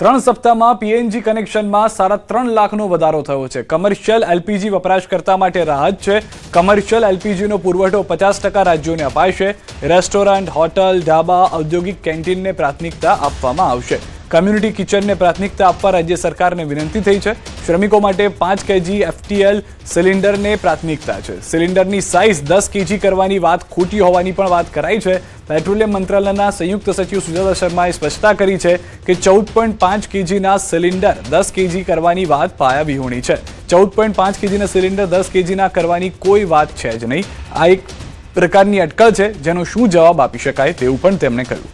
3 સપ્તાહમાં પીએનજી કનેક્શનમાં 3.5 લાખનો વધારો થયો છે। કમર્શિયલ એલપીજી વપરાશકર્તા માટે રાહત છે। કમર્શિયલ એલપીજીનો પુરવઠો 50% રાજ્યોને અપાશે। રેસ્ટોરન્ટ, હોટલ, ઢાબા, ઔદ્યોગિક કેન્ટીનને પ્રાથમિકતા આપવામાં આવશે। કમ્યુનિટી કિચનને પ્રાથમિકતા આપવા રાજ્ય સરકારને વિનંતી થઈ છે। શ્રમિકો માટે 5 કેજી એફટીએલ સિલિન્ડરને પ્રાથમિકતા છે। સિલિન્ડરની સાઇઝ 10 કેજી કરવાની વાત ખોટી હોવાની પણ વાત કરાઈ છે। પેટ્રોલિયમ મંત્રાલયના સંયુક્ત સચિવ સુજાતા શર્માએ સ્પષ્ટતા કરી છે કે 14.5 કેજીના સિલિન્ડર 10 કેજી કરવાની વાત પાયાવિહોણી છે। 14.5 કેજીના સિલિન્ડર 10 કેજીના કરવાની કોઈ વાત છે જ નહીં। આ એક પ્રકારની અટકળ છે, જેનો શું જવાબ આપી શકાય તેવું પણ તેમણે કહ્યું।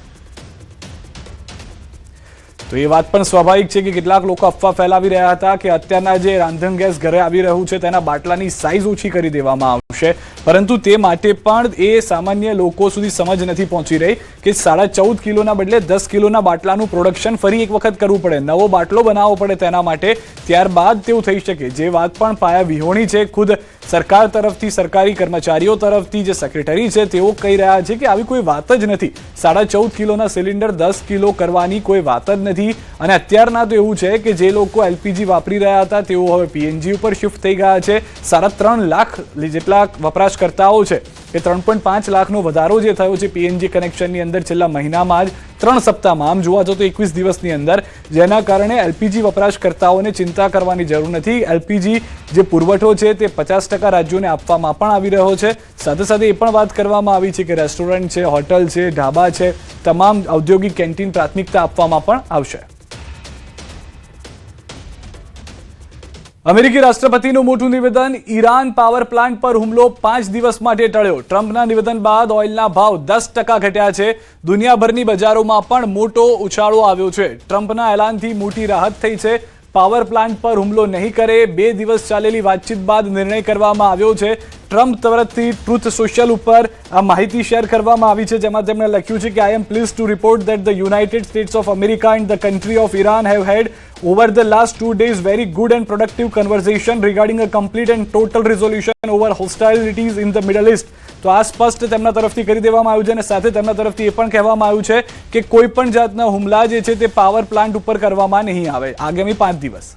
તો એ વાત પણ સ્વાભાવિક છે કે કેટલાક લોકો અફવા ફેલાવી રહ્યા હતા કે અત્યારના જે રાંધણ ગેસ ઘરે આવી રહ્યું છે તેના બાટલાની સાઇઝ ઓછી કરી દેવામાં આવશે, પરંતુ તે માટે પણ એ સામાન્ય લોકો સુધી સમજ નથી પહોંચી રહી કે 14.5 કિલોના બદલે 10 કિલોના બાટલાનું પ્રોડક્શન ફરી એક વખત કરવું પડે, નવો બાટલો બનાવવો પડે તેના માટે, ત્યારબાદ તેવું થઈ શકે। જે વાત પણ પાયા વિહોણી છે। ખુદ સરકાર તરફથી, સરકારી કર્મચારીઓ તરફથી જે સેક્રેટરી છે તેઓ કહી રહ્યા છે કે આવી કોઈ વાત જ નથી। 14.5 કિલોના સિલિન્ડર 10 કિલો કરવાની કોઈ વાત જ નથી। અને અત્યારના તો એવું છે કે જે લોકો એલપીજી વાપરી રહ્યા હતા તેઓ હવે પીએનજી ઉપર શિફ્ટ થઈ ગયા છે। 3.5 લાખ જેટલા વપરાશકર્તાઓ છે કે 3.5 લાખનો વધારો જે થયો છે પીએનજી કનેક્શનની અંદર છેલ્લા મહિનામાં જ, 3 સપ્તાહમાં, આમ જોવા જાવ તો 21 દિવસની અંદર, જેના કારણે એલપીજી વપરાશકર્તાઓને ચિંતા કરવાની જરૂર નથી। એલપીજી જે પુરવઠો છે તે 50% રાજ્યોને આપવામાં પણ આવી રહ્યો છે। સાથે સાથે એ પણ વાત કરવામાં આવી છે કે રેસ્ટોરન્ટ છે, હોટલ છે, ઢાબા છે, તમામ ઔદ્યોગિક કેન્ટીન પ્રાથમિકતા આપવામાં પણ આવશે। અમેરિકી રાષ્ટ્રપતિનું મોટું નિવેદન, ઈરાન પાવર પ્લાન્ટ પર હુમલો 5 દિવસ માટે ટળ્યો। ટ્રમ્પના નિવેદન બાદ ઓઇલના ભાવ 10% ઘટ્યા છે। દુનિયાભરની બજારોમાં પણ મોટો ઉછાળો આવ્યો છે। ટ્રમ્પના એલાનથી મોટી રાહત થઈ છે। પાવર પ્લાન્ટ પર હુમલો નહીં કરે, 2 દિવસ ચાલેલી વાતચીત બાદ નિર્ણય કરવામાં આવ્યો છે। ટ્રમ્પ તરફથી ટ્રુથ સોશિયલ ઉપર આ માહિતી શેર કરવામાં આવી છે, જેમાં તેમણે લખ્યું છે કે I am pleased to report that the United States of America and the country of Iran have had over the last 2 days very good and productive conversation regarding a complete and total resolution over hostilities in the Middle East। તો આ સ્પષ્ટ તેમના તરફથી કરી દેવામાં આવ્યું છે અને સાથે તેમના તરફથી એ પણ કહેવામાં આવ્યું છે કે કોઈ પણ જાતના હુમલા જે છે તે પાવર પ્લાન્ટ ઉપર કરવામાં નહીં આવે આગામી 5 દિવસ।